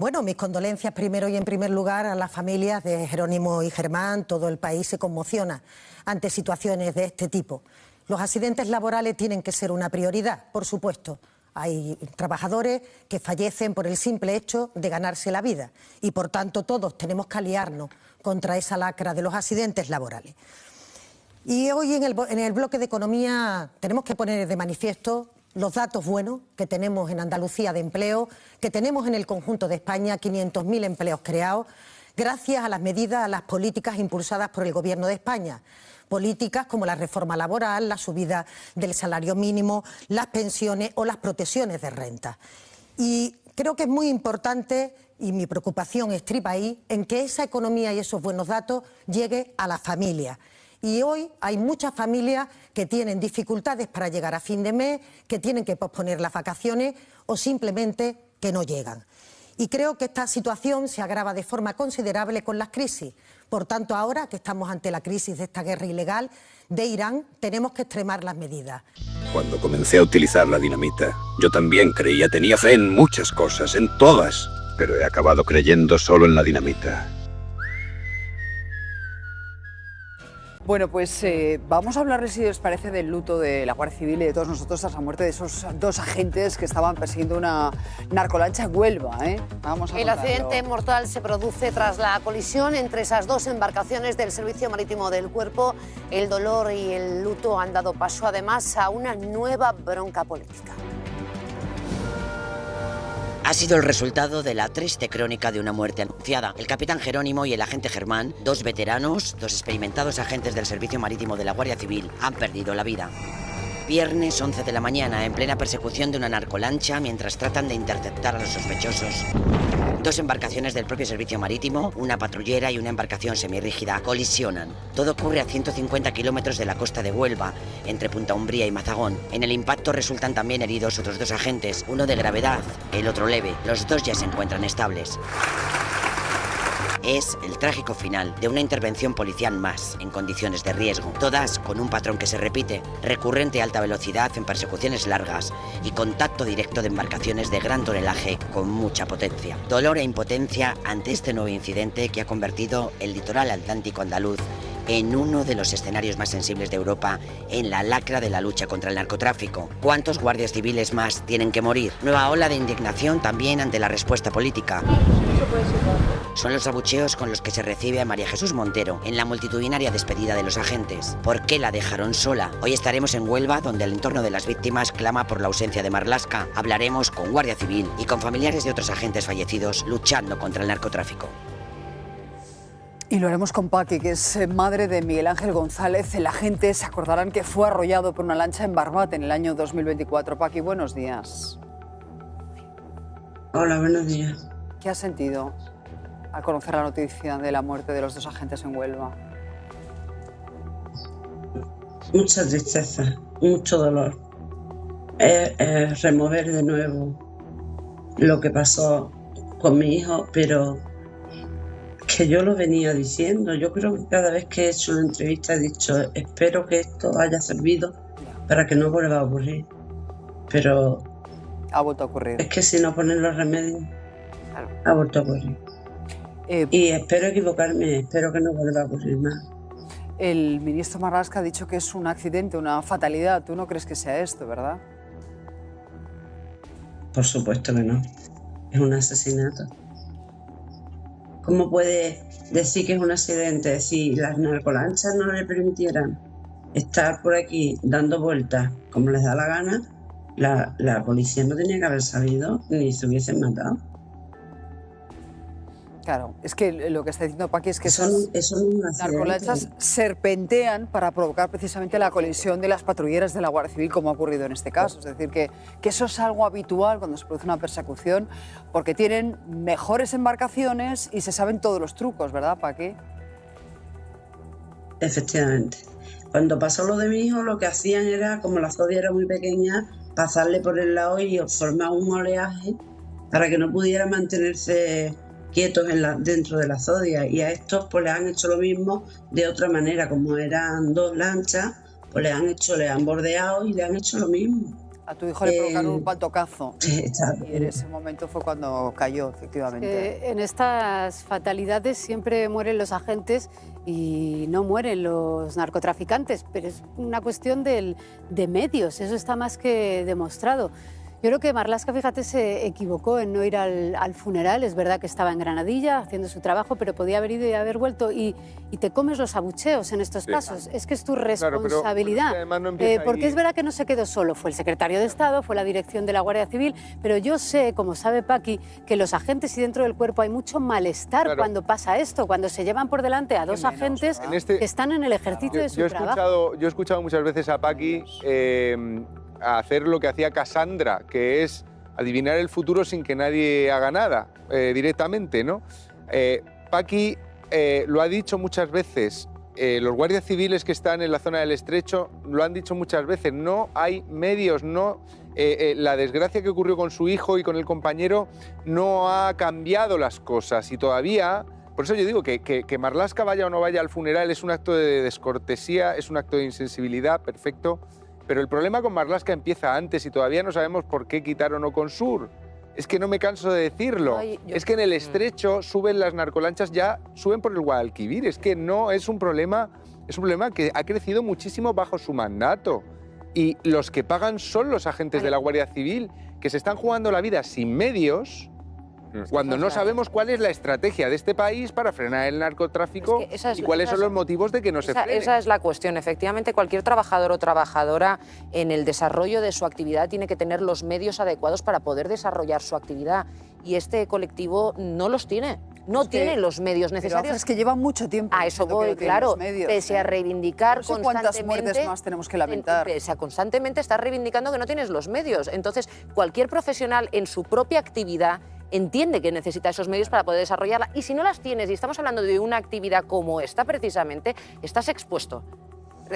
Bueno, mis condolencias primero y en primer lugar a las familias de Jerónimo y Germán. Todo el país se conmociona ante situaciones de este tipo. Los accidentes laborales tienen que ser una prioridad, por supuesto. Hay trabajadores que fallecen por el simple hecho de ganarse la vida y, por tanto, todos tenemos que aliarnos contra esa lacra de los accidentes laborales. Y hoy en el bloque de economía tenemos que poner de manifiesto los datos buenos que tenemos en Andalucía de empleo, que tenemos en el conjunto de España, 500.000 empleos creados, gracias a las medidas, a las políticas impulsadas por el Gobierno de España. Políticas como la reforma laboral, la subida del salario mínimo, las pensiones o las protecciones de renta. Y creo que es muy importante, y mi preocupación estriba ahí, en que esa economía y esos buenos datos llegue a las familias. Y hoy hay muchas familias que tienen dificultades para llegar a fin de mes, que tienen que posponer las vacaciones o simplemente que no llegan. Y creo que esta situación se agrava de forma considerable con las crisis. Por tanto, ahora que estamos ante la crisis de esta guerra ilegal de Irán, tenemos que extremar las medidas. Cuando comencé a utilizar la dinamita, yo también tenía fe en muchas cosas, en todas, pero he acabado creyendo solo en la dinamita. Bueno, pues vamos a hablarles, si os parece, del luto de la Guardia Civil y de todos nosotros tras la muerte de esos dos agentes que estaban persiguiendo una narcolancha en Huelva. Vamos a El accidente mortal se produce tras la colisión entre esas dos embarcaciones del Servicio Marítimo del Cuerpo. El dolor y el luto han dado paso, además, a una nueva bronca política. Ha sido el resultado de la triste crónica de una muerte anunciada. El capitán Jerónimo y el agente Germán, dos veteranos, dos experimentados agentes del Servicio Marítimo de la Guardia Civil, han perdido la vida. Viernes 11 de la mañana, en plena persecución de una narcolancha, mientras tratan de interceptar a los sospechosos. Dos embarcaciones del propio servicio marítimo, una patrullera y una embarcación semirrígida, colisionan. Todo ocurre a 150 kilómetros de la costa de Huelva, entre Punta Umbría y Mazagón. En el impacto resultan también heridos otros dos agentes, uno de gravedad, el otro leve. Los dos ya se encuentran estables. Es el trágico final de una intervención policial más, en condiciones de riesgo, todas con un patrón que se repite, recurrente a alta velocidad en persecuciones largas y contacto directo de embarcaciones de gran tonelaje con mucha potencia. Dolor e impotencia ante este nuevo incidente que ha convertido el litoral atlántico andaluz en uno de los escenarios más sensibles de Europa en la lacra de la lucha contra el narcotráfico. ¿Cuántos guardias civiles más tienen que morir? Nueva ola de indignación también ante la respuesta política. Son los abucheos con los que se recibe a María Jesús Montero en la multitudinaria despedida de los agentes. ¿Por qué la dejaron sola? Hoy estaremos en Huelva, donde el entorno de las víctimas clama por la ausencia de Marlaska. Hablaremos con Guardia Civil y con familiares de otros agentes fallecidos luchando contra el narcotráfico. Y lo haremos con Paqui, que es madre de Miguel Ángel González. El agente, se acordarán, que fue arrollado por una lancha en Barbate en el año 2024. Paqui, buenos días. Hola, buenos días. ¿Qué has sentido al conocer la noticia de la muerte de los dos agentes en Huelva? Mucha tristeza, mucho dolor. Remover de nuevo lo que pasó con mi hijo, pero que yo lo venía diciendo. Yo creo que cada vez que he hecho una entrevista he dicho, espero que esto haya servido para que no vuelva a ocurrir. Pero ha vuelto a ocurrir. Es que si no ponen los remedios, claro, ha vuelto a ocurrir. Y espero equivocarme, espero que no vuelva a ocurrir más. El ministro Marlaska ha dicho que es un accidente, una fatalidad. Tú no crees que sea esto, ¿verdad? Por supuesto que no. Es un asesinato. ¿Cómo puede decir que es un accidente si las narcolanchas no le permitieran estar por aquí dando vueltas como les da la gana? La policía no tenía que haber sabido ni se hubiesen matado. Claro, es que lo que está diciendo Paqui es que esas narcolanchas serpentean para provocar precisamente la colisión de las patrulleras de la Guardia Civil, como ha ocurrido en este caso. Es decir, que eso es algo habitual cuando se produce una persecución, porque tienen mejores embarcaciones y se saben todos los trucos, ¿verdad, Paqui? Efectivamente. Cuando pasó lo de mi hijo, lo que hacían era, como la zodia era muy pequeña, pasarle por el lado y formar un oleaje para que no pudiera mantenerse quietos dentro de la zodia, y a estos pues les han hecho lo mismo de otra manera. Como eran dos lanchas, pues les han bordeado y le han hecho lo mismo. A tu hijo le provocaron un pantocazo. Exacto. Y en ese momento fue cuando cayó, efectivamente. En estas fatalidades siempre mueren los agentes y no mueren los narcotraficantes, pero es una cuestión de medios, eso está más que demostrado. Yo creo que Marlaska, fíjate, se equivocó en no ir al funeral. Es verdad que estaba en Granadilla haciendo su trabajo, pero podía haber ido y haber vuelto. Y te comes los abucheos en estos casos. Es que es tu responsabilidad. Claro, porque es verdad que no se quedó solo. Fue el secretario de Estado, fue la dirección de la Guardia Civil. Pero yo sé, como sabe Paqui, que los agentes y dentro del cuerpo hay mucho malestar cuando pasa esto, cuando se llevan por delante a dos agentes que están en el ejercicio de su trabajo. Yo he escuchado muchas veces a Paqui a hacer lo que hacía Cassandra, que es adivinar el futuro sin que nadie haga nada, directamente, ¿no? Paqui lo ha dicho muchas veces, los guardias civiles que están en la zona del Estrecho lo han dicho muchas veces, no hay medios, la desgracia que ocurrió con su hijo y con el compañero no ha cambiado las cosas y todavía... Por eso yo digo que Marlaska vaya o no vaya al funeral es un acto de descortesía, es un acto de insensibilidad, perfecto. Pero el problema con Marlaska empieza antes y todavía no sabemos por qué quitaron Oconsur. Es que no me canso de decirlo. Es que en el Estrecho suben las narcolanchas, ya suben por el Guadalquivir. Es que no es un problema que ha crecido muchísimo bajo su mandato. Y los que pagan son los agentes de la Guardia Civil, que se están jugando la vida sin medios, cuando no sabemos cuál es la estrategia de este país para frenar el narcotráfico y cuáles son los motivos de que no se frene. Esa es la cuestión. Efectivamente, cualquier trabajador o trabajadora en el desarrollo de su actividad tiene que tener los medios adecuados para poder desarrollar su actividad. Y este colectivo no los tiene. No tiene los medios necesarios. Es que lleva mucho tiempo. A eso voy, claro. Pese a reivindicar constantemente... ¿Cuántas muertes más tenemos que lamentar? Pese a constantemente estar reivindicando que no tienes los medios. Entonces, cualquier profesional en su propia actividad entiende que necesita esos medios para poder desarrollarla. Y si no las tienes, y estamos hablando de una actividad como esta precisamente, estás expuesto.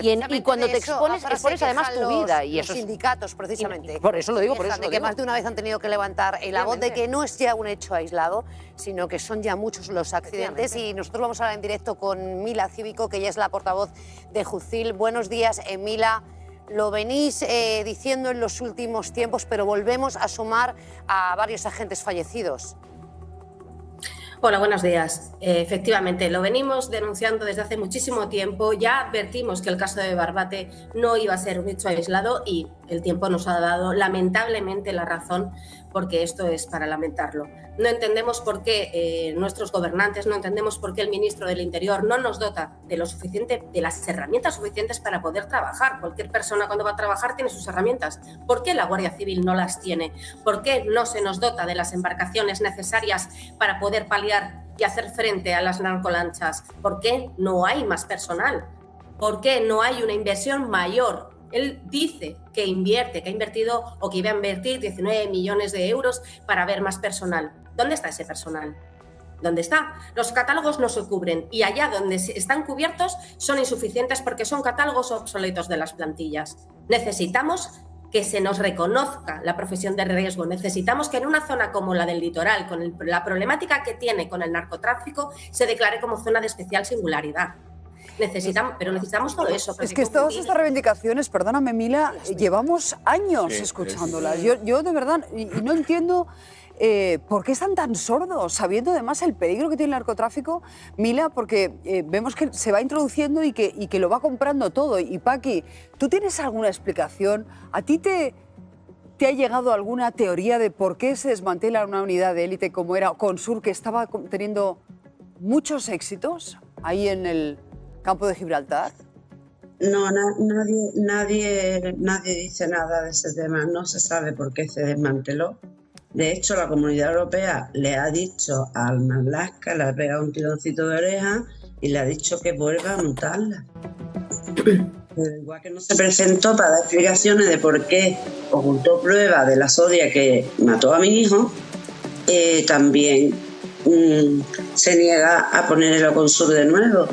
Y cuando te expones además tu vida. Y los sindicatos, precisamente. Por eso lo digo, por eso lo que digo. más de una vez han tenido que levantar la voz de que no es ya un hecho aislado, sino que son ya muchos los accidentes. Y nosotros vamos a hablar en directo con Mila Cívico, que ella es la portavoz de Jucil. Buenos días, Mila. Lo venís diciendo en los últimos tiempos, pero volvemos a sumar a varios agentes fallecidos. Hola, buenos días. Efectivamente, lo venimos denunciando desde hace muchísimo tiempo. Ya advertimos que el caso de Barbate no iba a ser un hecho aislado y el tiempo nos ha dado lamentablemente la razón, porque esto es para lamentarlo. No entendemos por qué nuestros gobernantes, no entendemos por qué el ministro del Interior no nos dota de lo suficiente, de las herramientas suficientes para poder trabajar. Cualquier persona cuando va a trabajar tiene sus herramientas. ¿Por qué la Guardia Civil no las tiene? ¿Por qué no se nos dota de las embarcaciones necesarias para poder paliar y hacer frente a las narcolanchas? ¿Por qué no hay más personal? ¿Por qué no hay una inversión mayor? Él dice que invierte, que ha invertido o que iba a invertir 19 millones de euros para ver más personal. ¿Dónde está ese personal? ¿Dónde está? Los catálogos no se cubren y allá donde están cubiertos son insuficientes porque son catálogos obsoletos de las plantillas. Necesitamos que se nos reconozca la profesión de riesgo. Necesitamos que en una zona como la del litoral, con la problemática que tiene con el narcotráfico, se declare como zona de especial singularidad. Necesitamos todo eso. Es que todas estas reivindicaciones, perdóname Mila, llevamos años escuchándolas. Yo de verdad, y no entiendo por qué están tan sordos, sabiendo además el peligro que tiene el narcotráfico, Mila, porque vemos que se va introduciendo y que lo va comprando todo. Y Paqui, ¿tú tienes alguna explicación? ¿A ti te ha llegado alguna teoría de por qué se desmantela una unidad de élite como era Oconsur, que estaba teniendo muchos éxitos ahí en el campo de Gibraltar? No, nadie dice nada de ese tema. No se sabe por qué se desmanteló. De hecho, la Comunidad Europea le ha dicho al Marlaska, le ha pegado un tironcito de oreja y le ha dicho que vuelva a montarla. Pero igual que no se presentó para dar explicaciones de por qué ocultó pruebas de la sodia que mató a mi hijo, también se niega a poner el Oconsur de nuevo.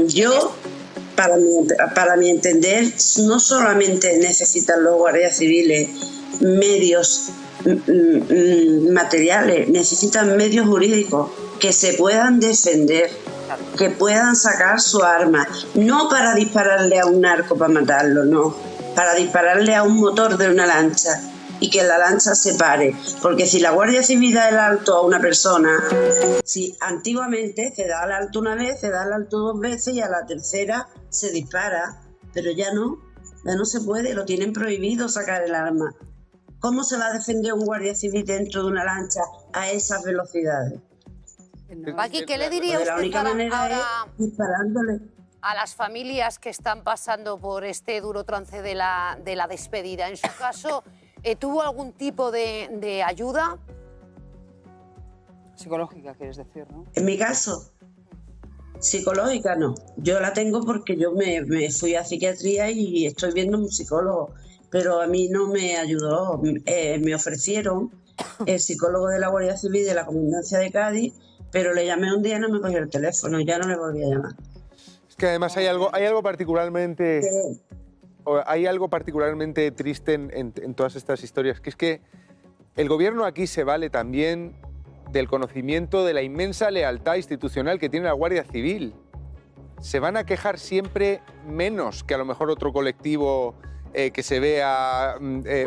Yo, para mi entender, no solamente necesitan los guardias civiles medios materiales, necesitan medios jurídicos que se puedan defender, que puedan sacar su arma, no para dispararle a un narco para matarlo, no, para dispararle a un motor de una lancha y que la lancha se pare. Porque si la Guardia Civil da el alto a una persona, si antiguamente se da el alto una vez, se da el alto 2 veces y a la tercera se dispara, pero ya no se puede, lo tienen prohibido sacar el arma. ¿Cómo se va a defender un Guardia Civil dentro de una lancha a esas velocidades? Paqui, ¿qué le diría Pues la usted única manera ahora es disparándole. a las familias que están pasando por este duro trance de la despedida? En su caso, ¿tuvo algún tipo de ayuda? Psicológica, quieres decir, ¿no? En mi caso, psicológica no. Yo la tengo porque yo me fui a psiquiatría y estoy viendo un psicólogo, pero a mí no me ayudó. Me ofrecieron el psicólogo de la Guardia Civil de la Comandancia de Cádiz, pero le llamé un día y no me cogió el teléfono y ya no le volví a llamar. Es que además hay algo particularmente... Hay algo particularmente triste en todas estas historias, que es que el gobierno aquí se vale también del conocimiento de la inmensa lealtad institucional que tiene la Guardia Civil. Se van a quejar siempre menos que a lo mejor otro colectivo que se vea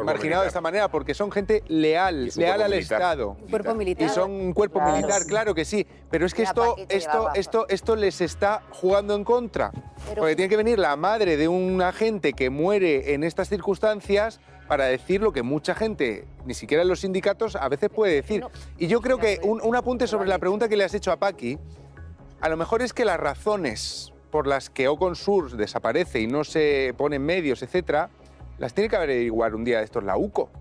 marginado de esta manera, porque son gente leal al Estado. Un cuerpo militar. Y son un cuerpo militar, claro que sí. Pero es que esto les está jugando en contra. Porque tiene que venir la madre de un agente que muere en estas circunstancias para decir lo que mucha gente, ni siquiera los sindicatos, a veces puede decir. Y yo creo que un apunte sobre la pregunta que le has hecho a Paqui, a lo mejor es que las razones por las que Oconsur desaparece y no se ponen medios, etcétera, las tiene que averiguar un día estos la UCO.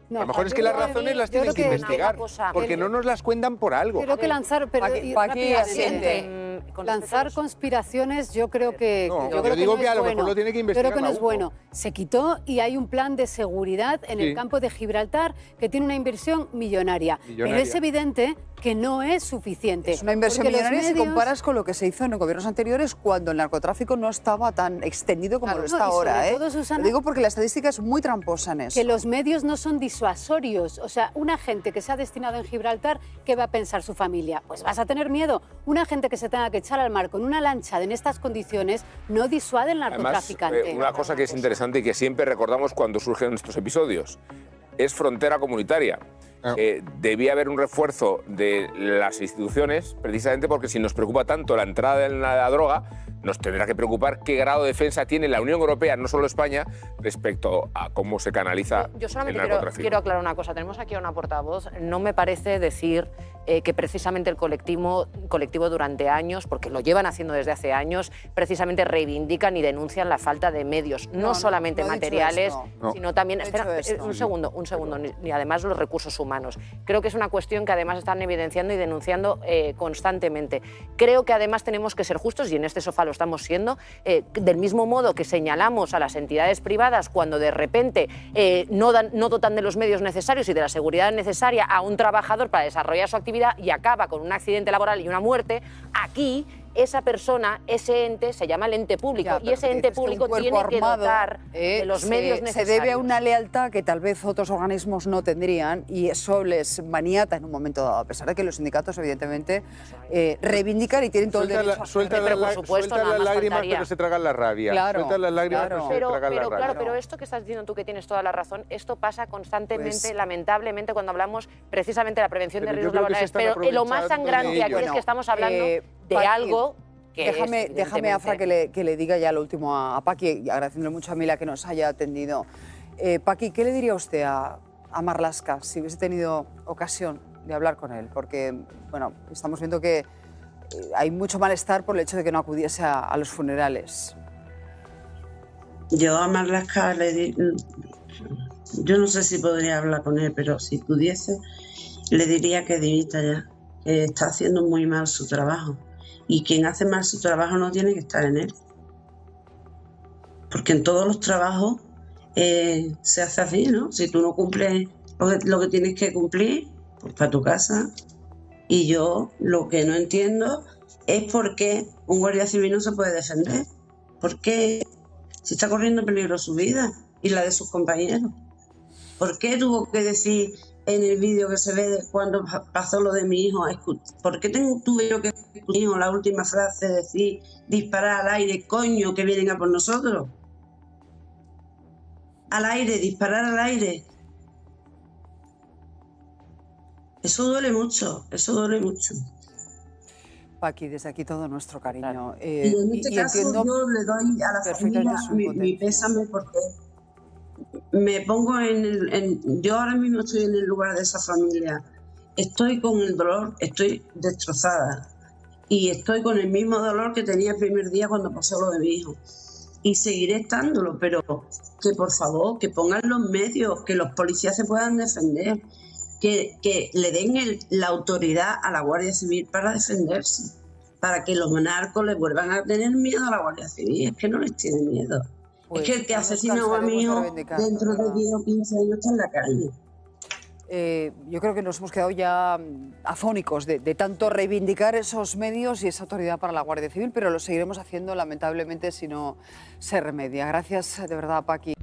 No, a lo mejor es que las razones las tienen que investigar, porque no nos las cuentan por algo. Creo que lanzar... Lanzar conspiraciones, yo creo que... No, yo digo que a lo mejor lo tiene que investigar. Creo que no la es UCO. bueno. Se quitó y hay un plan de seguridad en el campo de Gibraltar que tiene una inversión millonaria. Pero es evidente que no es suficiente. Es una inversión millonaria si comparas con lo que se hizo en los gobiernos anteriores cuando el narcotráfico no estaba tan extendido como lo está ahora. Todo, Susana, lo digo porque la estadística es muy tramposa en eso. Que los medios no son disuasorios. O sea, una gente que se ha destinado en Gibraltar, ¿qué va a pensar su familia? Pues vas a tener miedo. Una gente que se tenga que echar al mar con una lancha en estas condiciones no disuade al narcotraficante. Además, una cosa que es interesante y que siempre recordamos cuando surgen estos episodios es frontera comunitaria. Debía haber un refuerzo de las instituciones, precisamente porque si nos preocupa tanto la entrada en la droga, nos tendrá que preocupar qué grado de defensa tiene la Unión Europea, no solo España, respecto a cómo se canaliza Yo solamente el narcotráfico. quiero aclarar una cosa. Tenemos aquí a una portavoz. No me parece decir que precisamente el colectivo durante años, porque lo llevan haciendo desde hace años, precisamente reivindican y denuncian la falta de medios, no solamente materiales, sino también... Espera, un segundo, y además los recursos humanos. Creo que es una cuestión que además están evidenciando y denunciando constantemente. Creo que además tenemos que ser justos, y en este sofá lo estamos siendo, del mismo modo que señalamos a las entidades privadas cuando de repente no dotan de los medios necesarios y de la seguridad necesaria a un trabajador para desarrollar su actividad y acaba con un accidente laboral y una muerte. Aquí esa persona, ese ente, se llama el ente público, y ese ente público tiene que dotar de los medios necesarios. Se debe a una lealtad que tal vez otros organismos no tendrían, y eso les maniata en un momento dado, a pesar de que los sindicatos, evidentemente, reivindican y tienen todo el derecho a sueltan las lágrimas, pero se tragan la rabia. Sueltan las lágrimas, pero se tragan la rabia. Claro, pero esto que estás diciendo tú, que tienes toda la razón, esto pasa constantemente, lamentablemente, cuando hablamos precisamente de la prevención de riesgos laborales. Pero lo más sangrante aquí es que estamos hablando de algo que déjame, Afra, que le diga ya lo último a Paqui, agradeciéndole mucho a Mila que nos haya atendido. Paqui, ¿qué le diría usted a Marlaska si hubiese tenido ocasión de hablar con él? Porque, bueno, estamos viendo que hay mucho malestar por el hecho de que no acudiese a los funerales. Yo a Marlaska yo no sé si podría hablar con él, pero si pudiese, le diría que dimita ya, que está haciendo muy mal su trabajo. Y quien hace mal su trabajo no tiene que estar en él. Porque en todos los trabajos se hace así, ¿no? Si tú no cumples lo que tienes que cumplir, pues para tu casa. Y yo lo que no entiendo es por qué un guardia civil no se puede defender. ¿Por qué? Si está corriendo peligro su vida y la de sus compañeros. ¿Por qué tuvo que decir en el vídeo que se ve de cuando pasó lo de mi hijo? ¿Por qué tuve yo que escuchar la última frase decir disparar al aire, coño, que vienen a por nosotros? al aire, disparar al aire. Eso duele mucho, eso duele mucho. Paqui, desde aquí todo nuestro cariño. Y en este caso yo le doy a la familia mi pésame porque me pongo yo ahora mismo estoy en el lugar de esa familia. Estoy con el dolor, estoy destrozada. Y estoy con el mismo dolor que tenía el primer día cuando pasó lo de mi hijo. Y seguiré estándolo, pero que por favor, que pongan los medios, que los policías se puedan defender, que le den la autoridad a la Guardia Civil para defenderse, para que los narcos le vuelvan a tener miedo a la Guardia Civil. Es que no les tiene miedo. Pues es que el que asesinó a mi hijo dentro de 10 o 15 años está en la calle. Yo creo que nos hemos quedado ya afónicos de tanto reivindicar esos medios y esa autoridad para la Guardia Civil, pero lo seguiremos haciendo lamentablemente si no se remedia. Gracias de verdad, Paqui.